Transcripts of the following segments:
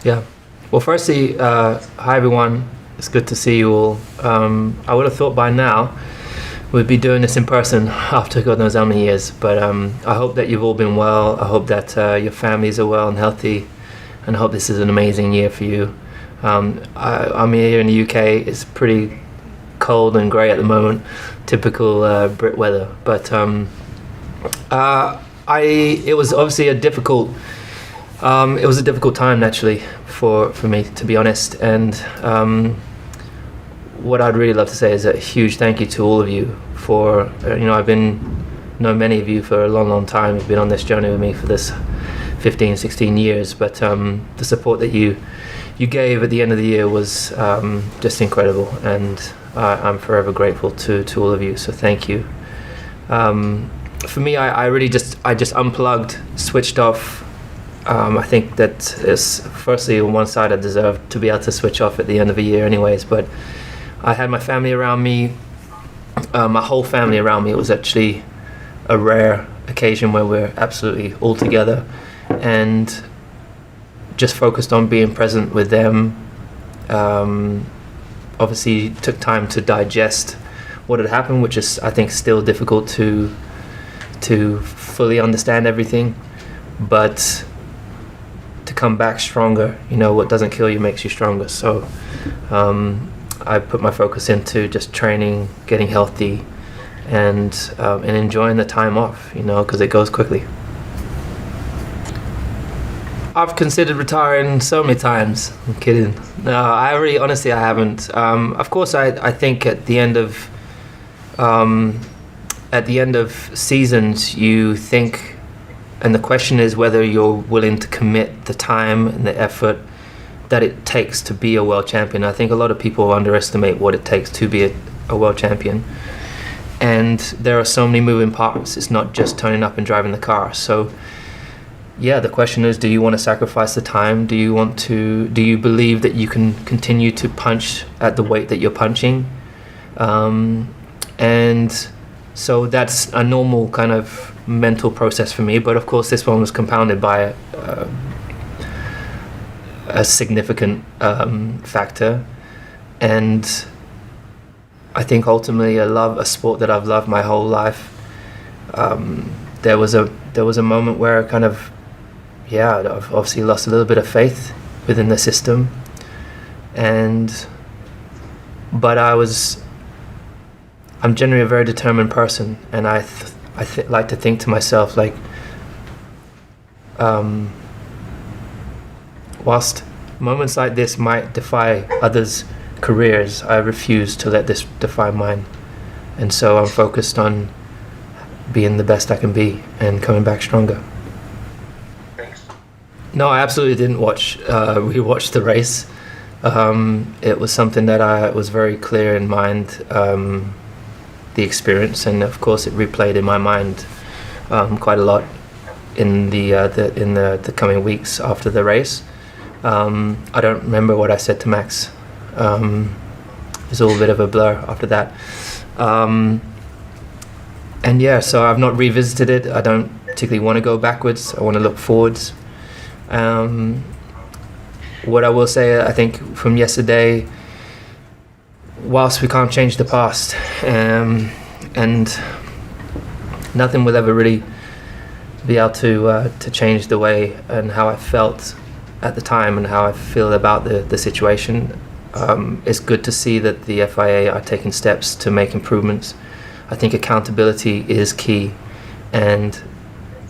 Yeah. Well, firstly, hi everyone. It's good to see you all. I would have thought by now we'd be doing this in person after God knows how many years, but I hope that you've all been well. I hope that your families are well and healthy, and I hope this is an amazing year for you. I'm here in the UK. It's pretty cold and grey at the moment, typical Brit weather. But it was obviously a difficult. It was a difficult time naturally for me, to be honest. And what I'd really love to say is a huge thank you to all of you for I've know many of you for a long time. You've been on this journey with me for this 15, 16 years. But the support that you gave at the end of the year was just incredible, and I'm forever grateful to all of you. So thank you. For me, I just unplugged, switched off. I think that is firstly on one side I deserve to be able to switch off at the end of a year anyways, but I had my family around me, my whole family around me. It was actually a rare occasion where we're absolutely all together and just focused on being present with them. Obviously took time to digest what had happened, which is I think still difficult to fully understand everything, but to come back stronger. What doesn't kill you makes you stronger. So I put my focus into just training, getting healthy, and enjoying the time off, because it goes quickly. I've considered retiring so many times. I'm kidding. No, honestly I haven't. Of course I think at the end of seasons you think, and the question is whether you're willing to commit the time and the effort that it takes to be a world champion. I think a lot of people underestimate what it takes to be a world champion. And there are so many moving parts. It's not just turning up and driving the car. So yeah, the question is, do you want to sacrifice the time? Do you believe that you can continue to punch at the weight that you're punching? And so that's a normal kind of mental process for me, but of course this one was compounded by a significant factor, and I think ultimately I love a sport that I've loved my whole life. There was a moment where I I've obviously lost a little bit of faith within the system, but I'm generally a very determined person, and I like to think to myself, like, whilst moments like this might defy others' careers, I refuse to let this define mine. And so I'm focused on being the best I can be and coming back stronger. Thanks. No, I absolutely didn't rewatch the race. It was something that I was very clear in mind, the experience, and of course it replayed in my mind quite a lot in the coming weeks after the race. I don't remember what I said to Max. It was all a bit of a blur after that. And yeah, so I've not revisited it. I don't particularly want to go backwards. I want to look forwards. What I will say, I think from yesterday, whilst we can't change the past, and nothing will ever really be able to change the way and how I felt at the time and how I feel about the situation, it's good to see that the FIA are taking steps to make improvements. I think accountability is key, and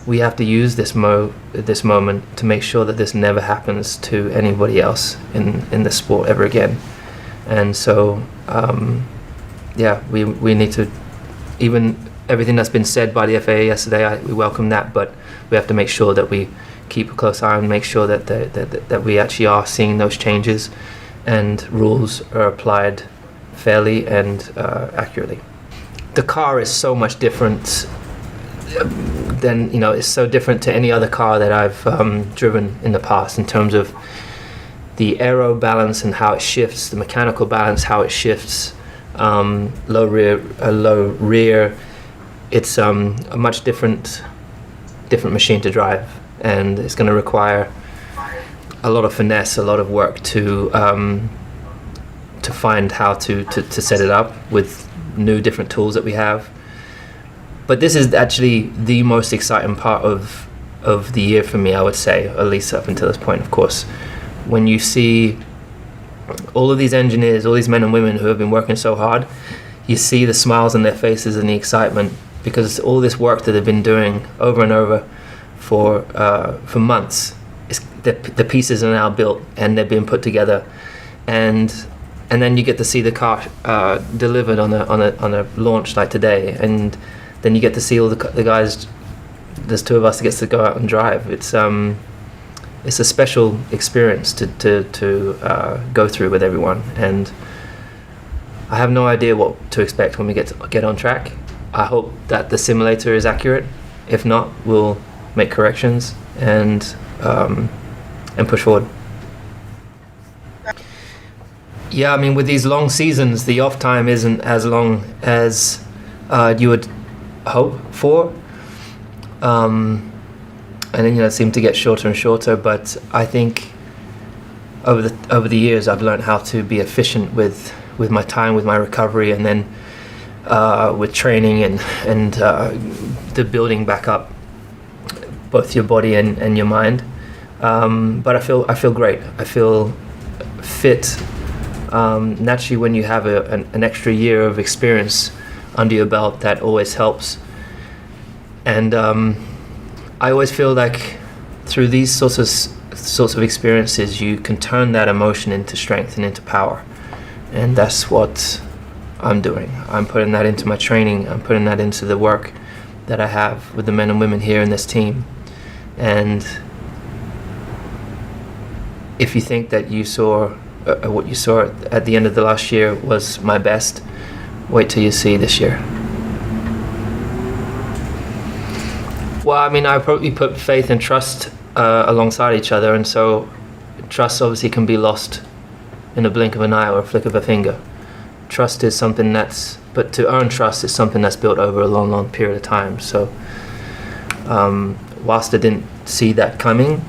we have to use this moment to make sure that this never happens to anybody else in the sport ever again. And so we need to, even everything that's been said by the FAA yesterday, we welcome that, but we have to make sure that we keep a close eye and make sure that we actually are seeing those changes and rules are applied fairly and accurately. The car is so much different than, it's so different to any other car that I've driven in the past in terms of the aero balance and how it shifts, the mechanical balance, how it shifts, low rear. It's a much different machine to drive, and it's going to require a lot of finesse, a lot of work to find how to set it up with new different tools that we have. But this is actually the most exciting part of the year for me, I would say, at least up until this point, of course. When you see all of these engineers, all these men and women who have been working so hard, you see the smiles on their faces and the excitement, because all this work that they've been doing over and over for months, the pieces are now built and they're being put together, and then you get to see the car delivered on a launch like today, and then you get to see all the guys. There's two of us that gets to go out and drive. It's a special experience to go through with everyone, and I have no idea what to expect when we get on track. I hope that the simulator is accurate. If not, we'll make corrections and push forward. Yeah, I mean, with these long seasons, the off time isn't as long as you would hope for. And then, it seemed to get shorter and shorter, but I think over the years I've learned how to be efficient with my time, with my recovery, and then with training and the building back up both your body and your mind. But I feel great. I feel fit. Naturally, when you have an extra year of experience under your belt, that always helps. And I always feel like through these sorts of experiences, you can turn that emotion into strength and into power. And that's what I'm doing. I'm putting that into my training. I'm putting that into the work that I have with the men and women here in this team. And if you think that you saw what you saw at the end of the last year was my best, wait till you see this year. Well, I mean, I probably put faith and trust alongside each other, and so trust obviously can be lost in a blink of an eye or a flick of a finger. Trust is something but to earn trust is something that's built over a long, long period of time. So whilst I didn't see that coming,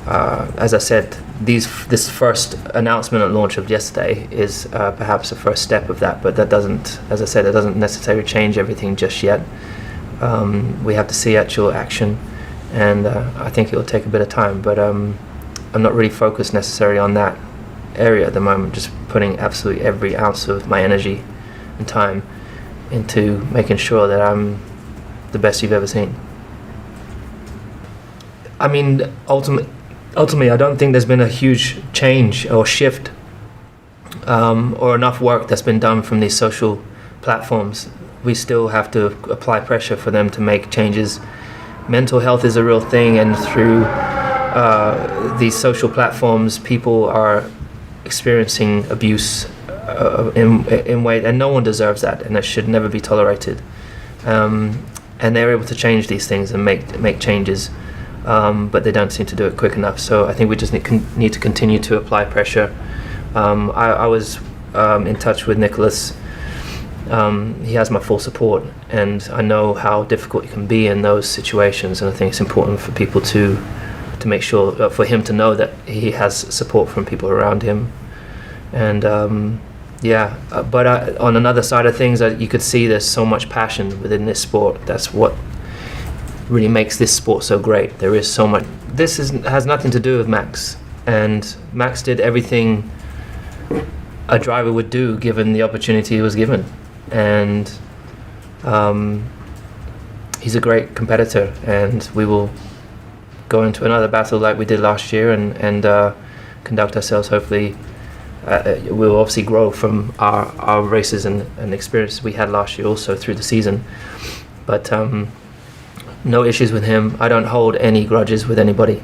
as I said, this first announcement at launch of yesterday is perhaps a first step of that, but that doesn't, as I said, it doesn't necessarily change everything just yet. We have to see actual action, and I think it will take a bit of time, but I'm not really focused necessarily on that area at the moment, just putting absolutely every ounce of my energy and time into making sure that I'm the best you've ever seen. I mean, ultimately, I don't think there's been a huge change or shift or enough work that's been done from these social platforms. We still have to apply pressure for them to make changes. Mental health is a real thing, and through these social platforms, people are experiencing abuse in ways, and no one deserves that, and it should never be tolerated. And they're able to change these things and make changes, but they don't seem to do it quick enough. So I think we just need to continue to apply pressure. I was in touch with Nicholas. He has my full support, and I know how difficult it can be in those situations, and I think it's important for people to make sure, for him to know that he has support from people around him. And but on another side of things, you could see there's so much passion within this sport. That's what really makes this sport so great. There is so much. This has nothing to do with Max, and Max did everything a driver would do given the opportunity he was given. And he's a great competitor, and we will go into another battle like we did last year and conduct ourselves. Hopefully we'll obviously grow from our races and experiences we had last year also through the season, but no issues with him. I don't hold any grudges with anybody.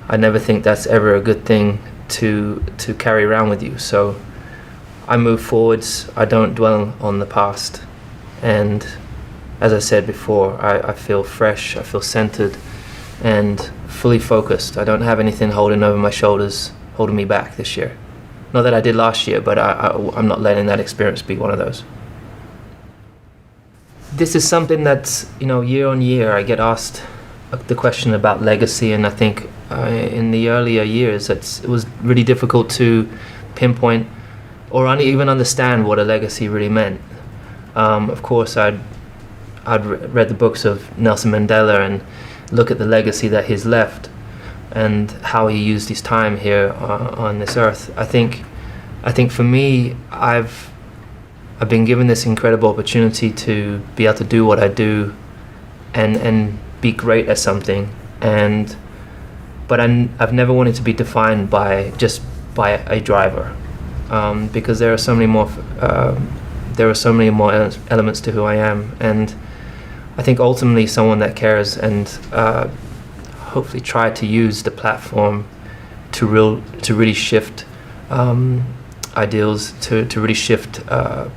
I never think that's ever a good thing to carry around with you. So I move forwards. I don't dwell on the past. And as I said before, I feel fresh, I feel centered and fully focused. I don't have anything holding over my shoulders, holding me back this year. Not that I did last year, but I'm not letting that experience be one of those. This is something that's, year on year I get asked the question about legacy, and I think in the earlier years. It was really difficult to pinpoint or even understand what a legacy really meant. Of course, I'd read the books of Nelson Mandela and look at the legacy that he's left and how he used his time here on this earth. I think for me, I've been given this incredible opportunity to be able to do what I do and be great at something, but I've never wanted to be defined by a driver, because there are so many more elements to who I am, and I think ultimately someone that cares and hopefully try to use the platform to really shift ideals, to really shift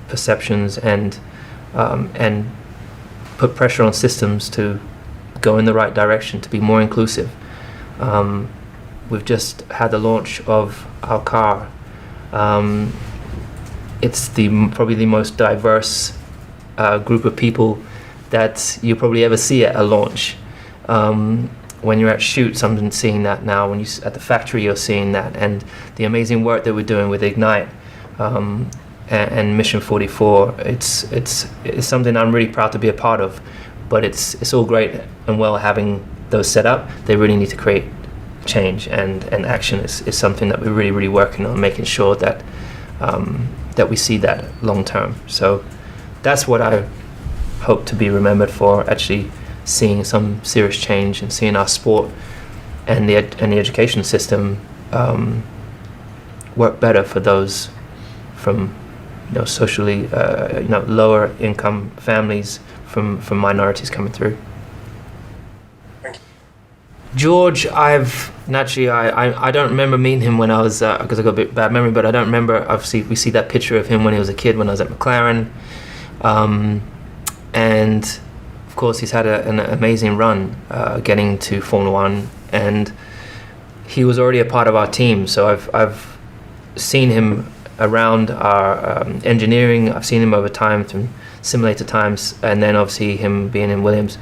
perceptions and put pressure on systems to go in the right direction, to be more inclusive. We've just had the launch of our car. It's probably the most diverse group of people that you probably ever see at a launch. When you're at shoots, I'm seeing that now. When at the factory, you're seeing that, and the amazing work that we're doing with Ignite and Mission 44. It's something I'm really proud to be a part of. But it's all great and well having those set up. They really need to create change, and action is something that we're really working on, making sure that that we see that long term. So that's what I hope to be remembered for, actually seeing some serious change and seeing our sport and the education system work better for those from socially lower income families, from minorities coming through. Thank you. George, I don't remember meeting him when I was, because I got a bit bad memory, but I don't remember. Obviously, we see that picture of him when he was a kid when I was at McLaren, and of course he's had an amazing run getting to Formula One, and he was already a part of our team. So I've seen him around our engineering. I've seen him over time through simulator times, and then obviously him being in Williams.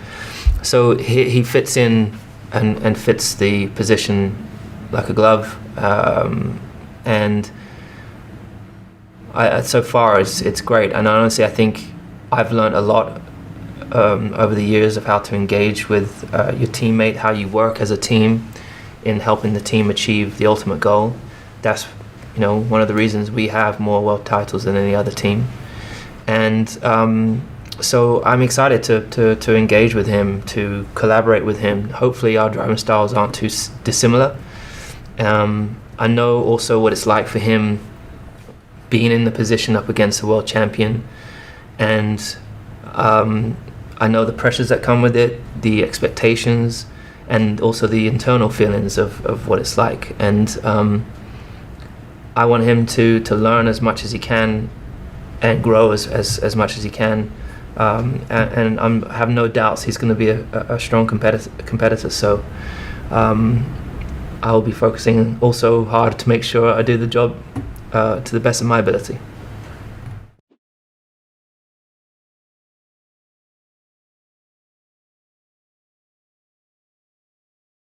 So he fits in and fits the position like a glove, and so far it's great. And honestly, I think I've learned a lot over the years of how to engage with your teammate, how you work as a team in helping the team achieve the ultimate goal. That's one of the reasons we have more world titles than any other team. And so I'm excited to engage with him, to collaborate with him. Hopefully our driving styles aren't too dissimilar. I know also what it's like for him being in the position up against the world champion, and I know the pressures that come with it, the expectations, and also the internal feelings of what it's like. And I want him to learn as much as he can and grow as much as he can. And I have no doubts he's going to be a strong competitor. So I'll be focusing also hard to make sure I do the job to the best of my ability.